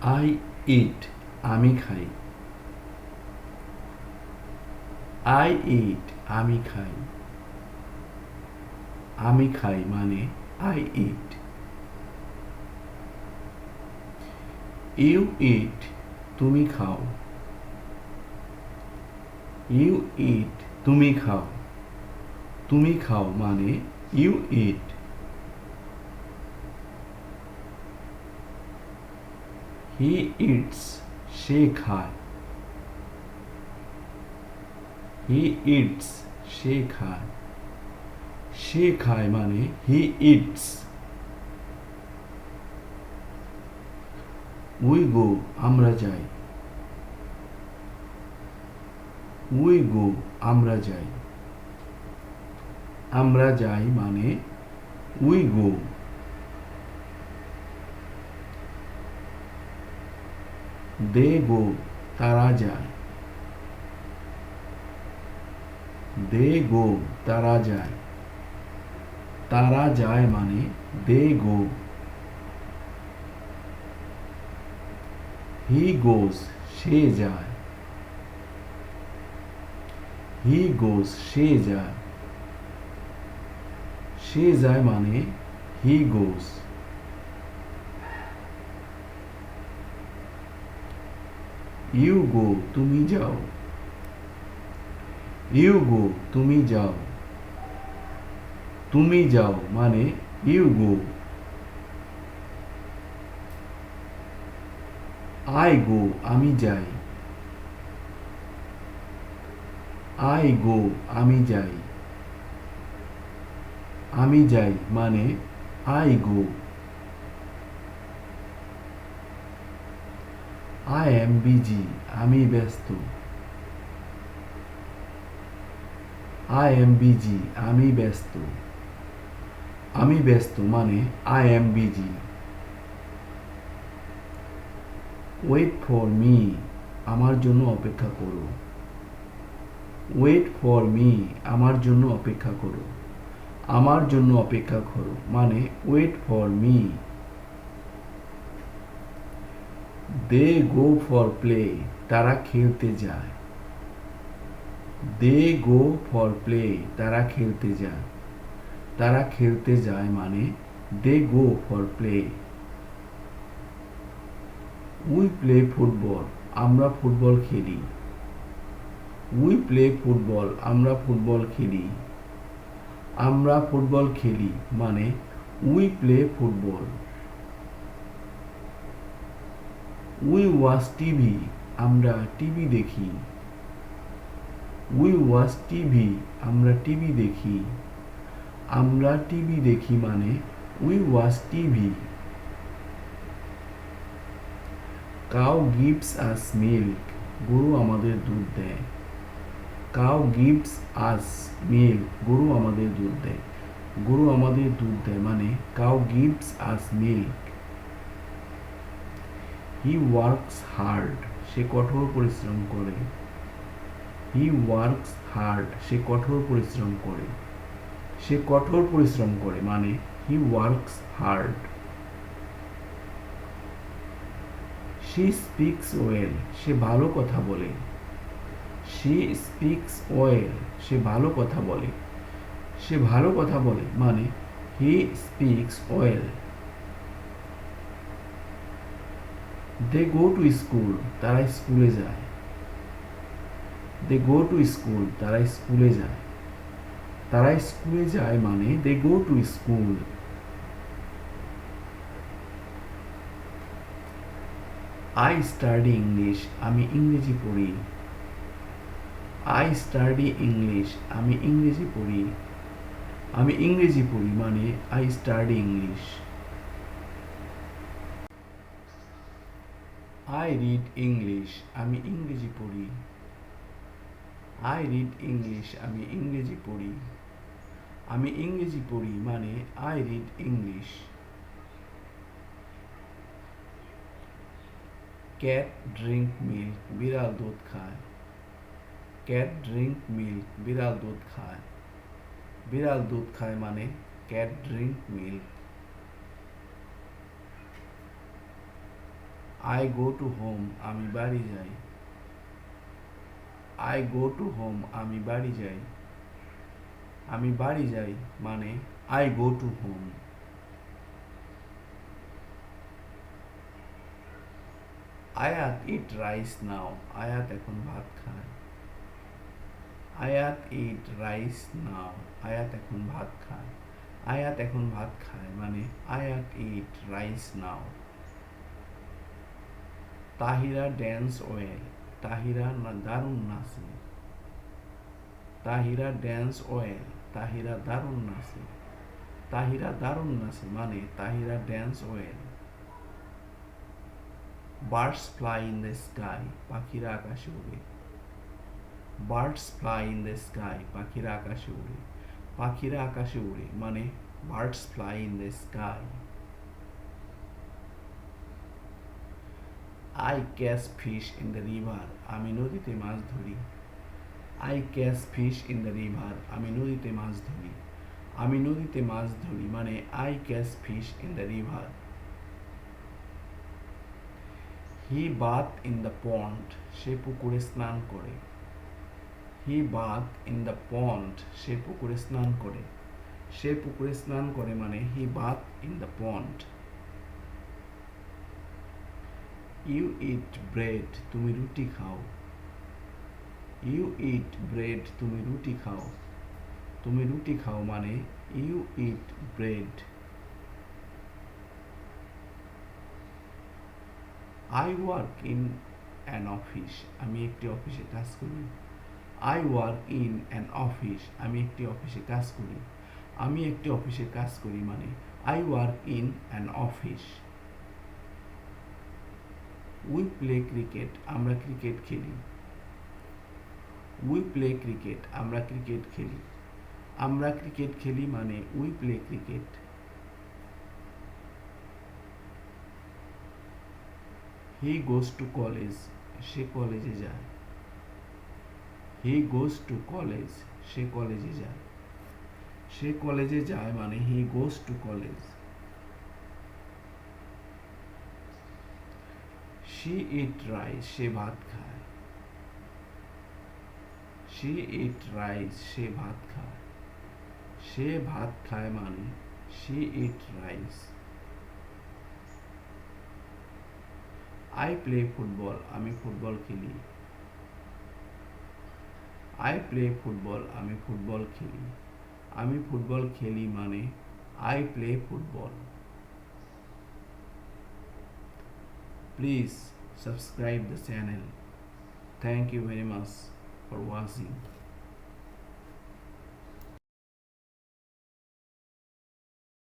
I eat আমি খাই। I eat আমি খাই। আমি খাই মানে আই ইট। ইউ ইট তুমি খাও। ইউ ইট তুমি খাও। তুমি খাও মানে ইউ ইট। হি ইটস সে খায়। হি ইটস সে খায়। সে খায় মানে হি ইটস। উই গো আমরা যাই। উই গো আমরা যাই। আমরা যাই মানে উই গো। দে গো তারা যায়। দে গো তারা যায়। তারা যায় মানে দে গো। হি গোস সে যায়। হি গোস সে যায়। সে যায় মানে হি গোস। ইউ গো তুমি যাও। ইউ গো তুমি যাও। তুমি যাও মানে ইউ গো। আই গো আমি যাই। আই গো আমি যাই। আমি যাই মানে I go. I am busy আমি ব্যস্ত। আই এম বিজি আমি ব্যস্ত। আমি ব্যস্ত মানে I am busy. Wait for me আমার জন্য অপেক্ষা করো। ওয়েট ফর মি আমার জন্য অপেক্ষা করো। আমার জন্য অপেক্ষা করো মানে wait for me. They go for play তারা খেলতে যায়। দে গো ফর প্লে তারা খেলতে যায়। তারা খেলতে যায় মানে they go for play. We play football আমরা ফুটবল খেলি। উই প্লে ফুটবল আমরা ফুটবল খেলি। আমরা ফুটবল খেলি মানে we play football. We watch TV আমরা টিভি দেখি। উই ওয়াচ টিভি আমরা টিভি দেখি। আমরা টিভি দেখি মানে we watch TV. Cow gives us milk গরু আমাদের দুধ দেয়। কাউ গিভস আস মিল্ক গরু আমাদের দুধ দেয়। গরু আমাদের দুধ দেয় মানে cow gives us milk. He works hard সে কঠোর পরিশ্রম করে। হি ওয়ার্কস হার্ড সে কঠোর পরিশ্রম করে। সে কঠোর পরিশ্রম করে মানে he works hard. She speaks well সে ভালো কথা বলে। শি স্পিক্স ওয়েল সে ভালো কথা বলে। সে ভালো কথা বলে মানে he speaks well. They go to school তারা স্কুলে যায়। দে গো টু স্কুল তারা স্কুলে যায়। তারা স্কুলে যায় মানে they go to school. I study English আমি ইংরেজি পড়ি। আই স্টাডি ইংলিশ আমি ইংরেজি পড়ি। আমি ইংরেজি পড়ি মানে I study English. I read English আমি ইংরেজি পড়ি। আই রিড ইংলিশ আমি ইংরেজি পড়ি। আমি ইংরেজি পড়ি মানে I read English. Cat drink milk বিড়াল দুধ খায়। ক্যাট ড্রিঙ্ক মিল্ক বিড়াল দুধ খায়। বিড়াল দুধ খায় মানে cat drink milk. I go to home, আমি বাড়ি যাই। আই গো টু হোম, আমি বাড়ি যাই। আমি বাড়ি যাই মানে আই গো টু হোম। আয়াত ইট রাইস নাও, আয়াত এখন ভাত খায়। আয়াত ইট রাইস নাও, আয়াত এখন ভাত খায়। আয়াত এখন ভাত খায় মানে আয়াত ইট রাইস নাও। তাহিরা ড্যান্স ওয়েল, তাহিরা দারুণ নাচে। তাহিরা ড্যান্স ওয়েল, তাহিরা দারুণ নাচে। তাহিরা দারুণ নাচে মানে Tahira dance well. Birds fly in the sky, পাখিরা আকাশে উড়ে। Birds fly in the sky, পাখিরা আকাশে উড়ে। পাখিরা আকাশে উড়ে মানে birds fly in the sky. I catch fish in the river, আমি নদীতে মাছ ধরি। I catch fish in the river, আমি নদীতে মাছ ধরি। আমি নদীতে মাছ ধরি মানে I catch fish in the river. He bath in the pond, সে পুকুরে স্নান করে। He bath in the pond, সে পুকুরে স্নান করে। সে পুকুরে স্নান করে মানে he bath in the pond. You eat bread, তুমি রুটি খাও। ইউ ইট ব্রেড, তুমি রুটি খাও। তুমি রুটি খাও মানে you eat bread. I work in an office, আমি একটি অফিসে কাজ করি। I work in an office, আমি একটি অফিসে কাজ করি। আমি একটি অফিসে কাজ করি মানে I work in an office. We play cricket, আমরা ক্রিকেট খেলি। উই প্লে ক্রিকেট, আমরা ক্রিকেট খেলি। আমরা ক্রিকেট খেলি মানে we play cricket. He goes to college, সে কলেজে যায়। হি গোজ টু কলেজ, সে কলেজে যায়। সে কলেজে যায় মানে he goes to college. She eat rice, সে ভাত খায়। শি ইট রাইস, সে ভাত খায়। সে ভাত খায় মানে she eat rice. I play football, আমি ফুটবল খেলি। আই প্লে ফুটবল, আমি ফুটবল খেলি। আমি ফুটবল খেলি মানে I play football. Please subscribe the channel. Thank you very much for watching.